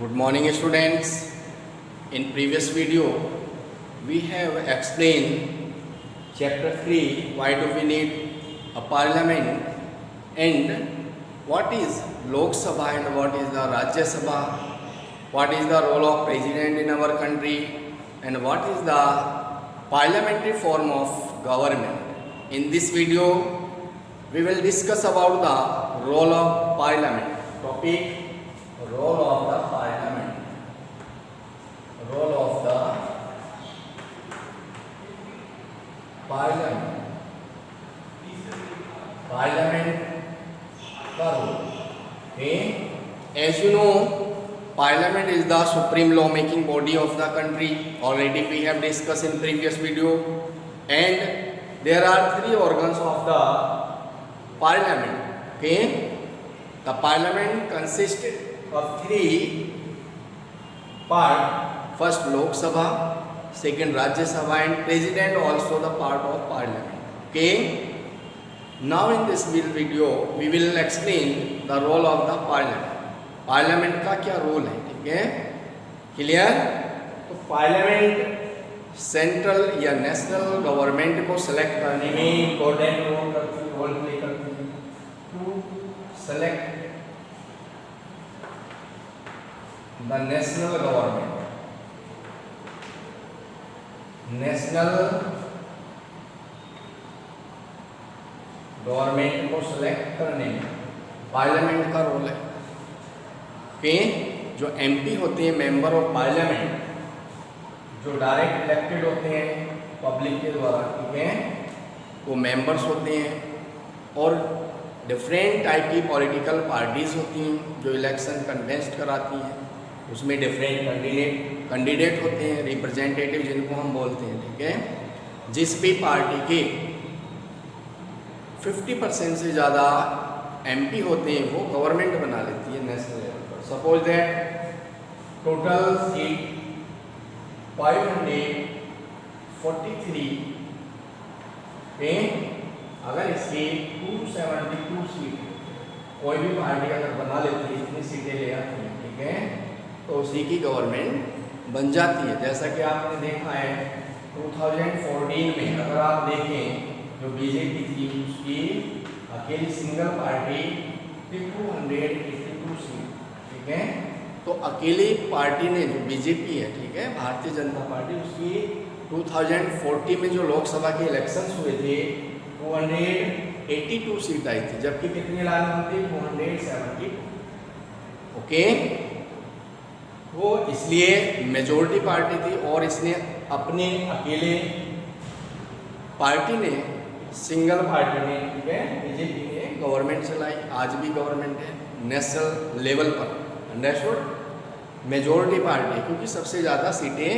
Good morning students. In previous video we have explained chapter 3, why do we need a parliament, and what is Lok Sabha and what is the Rajya Sabha, what is the role of president in our country, and what is the parliamentary form of government. In this video we will discuss about the role of parliament. Topic: role of the parliament. Role of the parliament. Parliament का role. Okay. As you know, parliament is the supreme law-making body of the country. Already we have discussed in previous video, and there are three organs of the parliament. Okay. The parliament consists of three parts. First Lok Sabha, second Rajya Sabha, and president also the part of parliament. Okay. Now in this video we will explain the role of the parliament. Parliament का क्या role है, ठीक है, clear? तो parliament central या national government को select करने में इम्पोर्टेंट रोल प्ले करती है. To select the national government. National government को सेलेक्ट करने में पार्लियामेंट का रोल है. कि जो एमपी होते हैं, मेंबर ऑफ पार्लियामेंट, जो डायरेक्ट इलेक्टेड होते हैं पब्लिक के द्वारा, ठीक है, वो मेंबर्स होते हैं. और डिफरेंट टाइप की पॉलिटिकल पार्टीज़ होती हैं जो इलेक्शन कंटेस्ट कराती हैं. उसमें डिफरेंट कैंडिडेट होते हैं, रिप्रेजेंटेटिव जिनको हम बोलते हैं, ठीक है. जिस भी पार्टी के 50% से ज़्यादा एमपी होते हैं वो गवर्नमेंट बना लेती है नेशनल लेवल पर. सपोज दैट टोटल सीट 543 पे अगर इसकी 272 सीट कोई भी पार्टी अगर बना लेती है, इतनी सीटें ले आती है, ठीक है, तो उसी की गवर्नमेंट बन जाती है. जैसा कि आपने देखा है 2014 में अगर आप देखें जो बीजेपी थी उसकी अकेली सिंगल पार्टी 282 सीट, ठीक है. तो अकेली पार्टी ने जो बीजेपी है, ठीक है, भारतीय जनता पार्टी, उसकी 2014 में जो लोकसभा के इलेक्शंस हुए थे 282 सीट आई थी, जबकि कितनी लानी थी? 272. ओके. वो इसलिए मेजोरिटी पार्टी थी और इसने अपने अकेले पार्टी ने, सिंगल पार्टी ने, ठीक है, बीजेपी ने गवर्नमेंट चलाई. आज भी गवर्नमेंट है नेशनल लेवल पर. अंडरस्टूड? मेजोरिटी पार्टी, क्योंकि सबसे ज़्यादा सीटें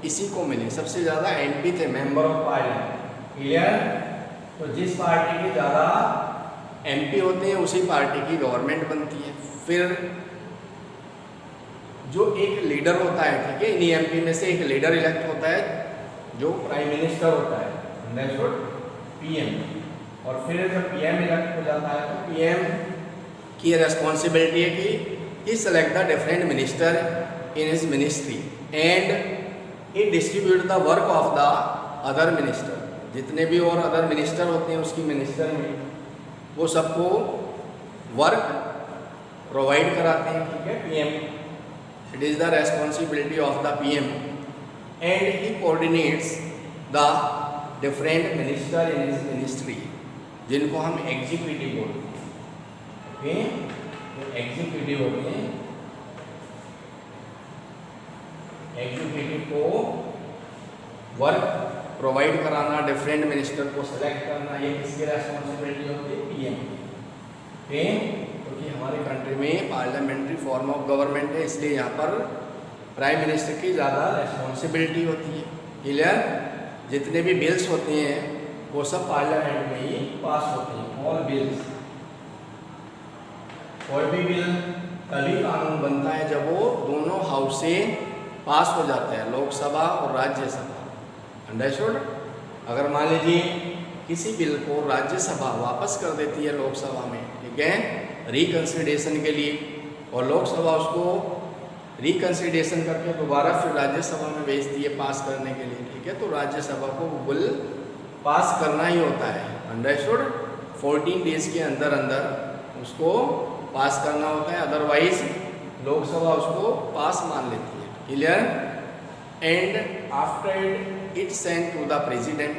इसी को मिली, सबसे ज़्यादा एमपी थे, मेंबर ऑफ पार्लियामेंट. क्लियर? तो जिस पार्टी के ज़्यादा एमपी होते हैं उसी पार्टी की गवर्नमेंट बनती है. फिर जो एक लीडर होता है, ठीक है, इन्हीं एमपी में से एक लीडर इलेक्ट होता है जो प्राइम मिनिस्टर होता है. अंडरस्टूड? पीएम. और फिर जब पीएम इलेक्ट हो जाता है तो पीएम की रेस्पॉन्सिबिलिटी है कि he select the different minister in his ministry and he distribute the work of the other minister. जितने भी और अदर मिनिस्टर होते हैं उसकी मिनिस्टर में, वो सबको वर्क प्रोवाइड कराते हैं, ठीक है, PM. It is the responsibility of the PM and he coordinates the different minister in his ministry, जिनको हम एग्जीक्यूटिव बोलते हैं. ओके. तो एग्जीक्यूटिव होते हैं, एग्जीक्यूटिव को वर्क प्रोवाइड कराना, डिफरेंट मिनिस्टर को सेलेक्ट करना, ये किसकी रेस्पॉन्सिबिलिटी होती है? पीएम. ओके. क्योंकि हमारे कंट्री में पार्लियामेंट्री फॉर्म ऑफ गवर्नमेंट है, इसलिए यहाँ पर प्राइम मिनिस्टर की ज़्यादा रेस्पॉन्सिबिलिटी होती है. क्लियर? जितने भी बिल्स होते हैं वो सब पार्लियामेंट में ही पास होते हैं. All bills. कोई भी बिल तभी कानून बनता है जब वो दोनों हाउस से पास हो जाता है, लोकसभा और राज्यसभा. अंडरस्टूड? अगर मान लीजिए किसी बिल को राज्यसभा वापस कर देती है लोकसभा में, ठीक है, रिकंसिडरेशन के लिए, और लोकसभा उसको रिकंसिडरेशन करके दोबारा फिर राज्यसभा में भेजती है पास करने के लिए, ठीक है। तो राज्यसभा को वो बिल पास करना ही होता है, अंडरस्टूड। 14 डेज के अंदर अंदर उसको पास करना होता है, अदरवाइज लोकसभा उसको पास मान लेती है, clear. And after it send to the president,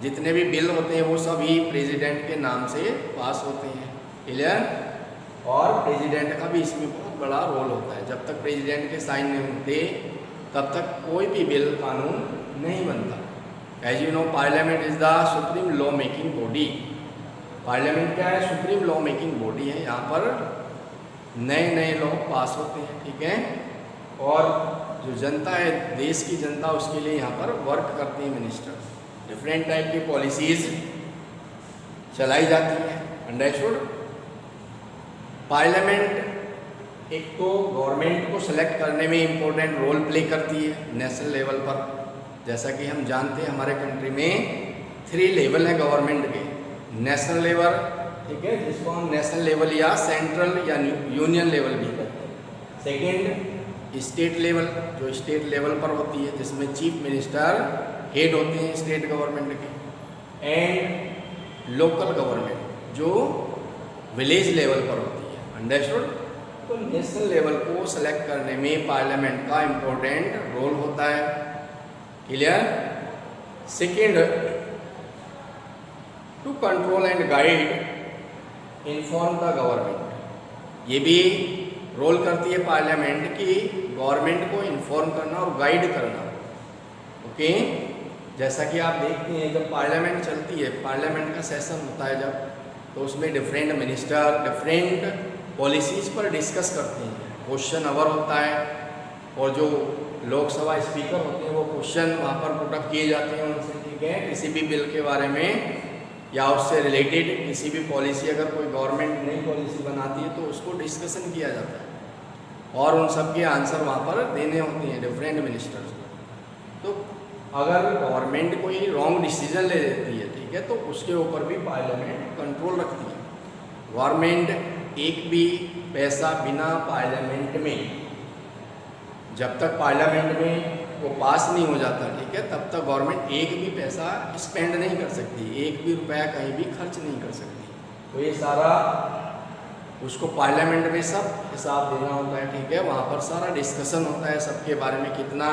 जितने भी बिल होते हैं वो सभी प्रेसिडेंट के नाम से पास होते हैं, क्लियर। और प्रेसिडेंट का भी इसमें बहुत बड़ा रोल होता है, जब तक प्रेसिडेंट के साइन नहीं होते तब तक कोई भी बिल कानून नहीं बनता। As you know parliament is the supreme law making body. Parliament क्या है? सुप्रीम लॉ मेकिंग बॉडी है, यहाँ पर नए नए लॉ पास होते हैं, ठीक है। और जो जनता है, देश की जनता, उसके लिए यहाँ पर वर्क करते हैं मिनिस्टर, डिफरेंट टाइप की पॉलिसीज चलाई जाती हैं, अंडरस्टूड। पार्लियामेंट एक तो गवर्नमेंट को सेलेक्ट करने में इम्पोर्टेंट रोल प्ले करती है नेशनल लेवल पर। जैसा कि हम जानते हैं हमारे कंट्री में 3 लेवल है गवर्नमेंट के, नेशनल लेवल, ठीक है, जिसको हम नेशनल लेवल या सेंट्रल या यूनियन लेवल भी कहते हैं। सेकेंड स्टेट लेवल, जो स्टेट लेवल पर होती है, जिसमें चीफ मिनिस्टर हेड होते हैं स्टेट गवर्नमेंट के। एंड लोकल गवर्नमेंट जो विलेज लेवल पर होती है, अंडरस्टूड। तो नेशनल लेवल को सेलेक्ट करने में पार्लियामेंट का इम्पोर्टेंट रोल होता है, clear. Second, to control and guide inform the government, ये भी रोल करती है पार्लियामेंट की गवर्नमेंट को इन्फॉर्म करना और गाइड करना, ओके। जैसा कि आप देखते हैं जब पार्लियामेंट चलती है, पार्लियामेंट का सेशन होता है जब, तो उसमें डिफरेंट मिनिस्टर डिफरेंट पॉलिसीज़ पर डिस्कस करते हैं, क्वेश्चन आवर होता है, और जो लोकसभा स्पीकर होते हैं वो क्वेश्चन वहाँ पर पुटअप किए जाते हैं उनसे, ठीक है, किसी भी बिल के बारे में या उससे रिलेटेड किसी भी पॉलिसी, अगर कोई गवर्नमेंट नई पॉलिसी बनाती है तो उसको डिस्कशन किया जाता है और उन सब के आंसर वहाँ पर देने होते हैं डिफरेंट मिनिस्टर्स को। तो अगर गवर्नमेंट कोई रॉन्ग डिसीजन ले लेती है, ठीक है, तो उसके ऊपर भी पार्लियामेंट कंट्रोल रखती है। गवर्नमेंट एक भी पैसा बिना पार्लियामेंट में, जब तक पार्लियामेंट में वो पास नहीं हो जाता, ठीक है, तब तक गवर्नमेंट एक भी पैसा स्पेंड नहीं कर सकती, एक भी रुपया कहीं भी खर्च नहीं कर सकती। तो ये सारा उसको पार्लियामेंट में सब हिसाब देना होता है, ठीक है। वहाँ पर सारा डिस्कशन होता है सबके बारे में, कितना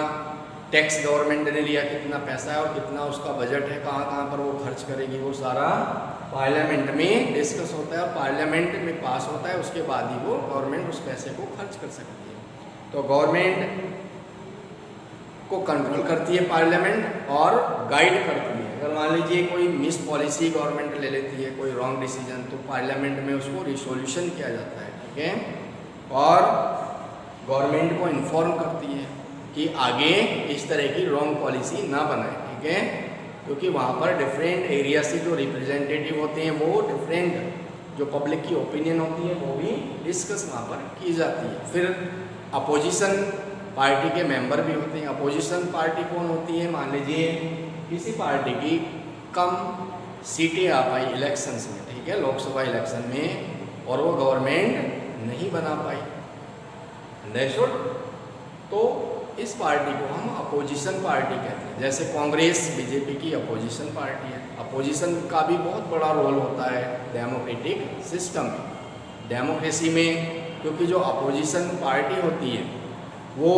टैक्स गवर्नमेंट ने लिया, कितना पैसा है और कितना उसका बजट है, कहाँ कहाँ पर वो खर्च करेगी, वो सारा पार्लियामेंट में डिस्कस होता है और पार्लियामेंट में पास होता है, उसके बाद ही वो गवर्नमेंट उस पैसे को खर्च कर सकती है। तो गवर्नमेंट को कंट्रोल करती है पार्लियामेंट और गाइड करती है। अगर मान लीजिए कोई मिस पॉलिसी गवर्नमेंट ले लेती है, कोई रॉन्ग डिसीजन, तो पार्लियामेंट में उसको रिसोल्यूशन किया जाता है, ठीक है, और गवर्नमेंट को इन्फॉर्म करती है कि आगे इस तरह की रॉन्ग पॉलिसी ना बनाए, ठीक है, क्योंकि वहाँ पर डिफरेंट एरिया से जो रिप्रेजेंटेटिव होते हैं वो डिफरेंट जो पब्लिक की ओपिनियन होती है वो भी डिस्कस वहाँ पर की जाती है। फिर अपोजिशन पार्टी के मेंबर भी होते हैं। अपोजिशन पार्टी कौन होती है? मान लीजिए किसी पार्टी की कम सीटें आ पाई इलेक्शंस में, ठीक है, लोकसभा इलेक्शन में, और वो गवर्नमेंट नहीं बना पाई, अंडरस्टूड, तो इस पार्टी को हम अपोजिशन पार्टी कहते हैं। जैसे कांग्रेस बीजेपी की अपोजिशन पार्टी है। अपोजिशन का भी बहुत बड़ा रोल होता है डेमोक्रेटिक सिस्टम में, डेमोक्रेसी में, क्योंकि जो अपोजिशन पार्टी होती है वो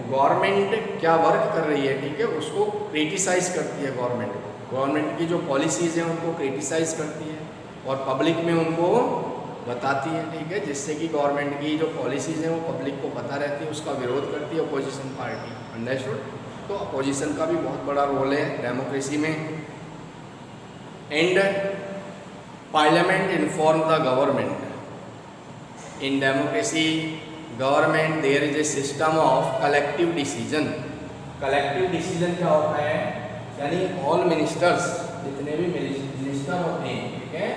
गवर्नमेंट क्या वर्क कर रही है, ठीक है, उसको क्रिटिसाइज़ करती है गवर्नमेंट को, गवर्नमेंट की जो पॉलिसीज़ हैं उनको क्रिटिसाइज़ करती है और पब्लिक में उनको बताती है, ठीक है, जिससे कि गवर्नमेंट की जो पॉलिसीज़ हैं वो पब्लिक को पता रहती है, उसका विरोध करती है अपोजिशन पार्टी, अंडरस्टूड। तो अपोजिशन का भी बहुत बड़ा रोल है डेमोक्रेसी में। And parliament inform the government. In democracy government there is a system of collective decision. Collective decision क्या होता है? यानी ऑल मिनिस्टर्स, जितने भी मिनिस्टर होते हैं, ठीक है,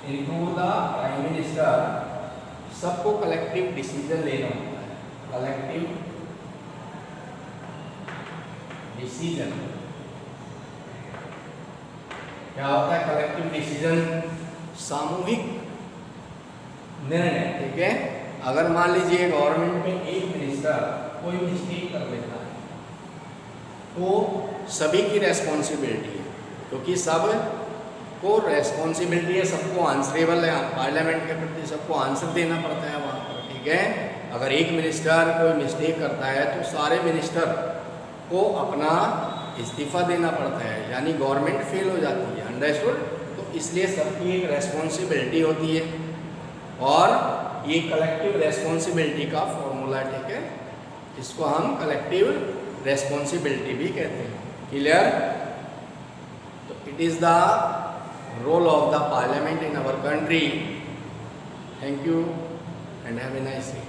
इंक्लूड द प्राइम मिनिस्टर, सबको कलेक्टिव डिसीजन लेना होता है। कलेक्टिव डिसीजन क्या होता है? कलेक्टिव डिसीजन सामूहिक निर्णय, ठीक है। अगर मान लीजिए गवर्नमेंट में एक मिनिस्टर मिनिस्टर कोई मिस्टेक कर लेता है तो सभी की रेस्पॉन्सिबिलिटी है, क्योंकि सब को रेस्पॉन्सिबिलिटी है, सबको आंसरेबल है पार्लियामेंट के प्रति, सबको आंसर देना पड़ता है वहाँ पर, ठीक है। अगर एक मिनिस्टर कोई मिस्टेक करता है तो सारे मिनिस्टर को अपना इस्तीफा देना पड़ता है, यानी गवर्नमेंट फेल हो जाती है, अंडरस्टूड। तो इसलिए सबकी एक रेस्पॉन्सिबिलिटी होती है और ये कलेक्टिव रेस्पॉन्सिबिलिटी का फॉर्मूला, ठीक है, इसको हम कलेक्टिव रेस्पॉन्सिबिलिटी भी कहते हैं। क्लियर? तो it is the role of the parliament in our country. Thank you and have a nice day.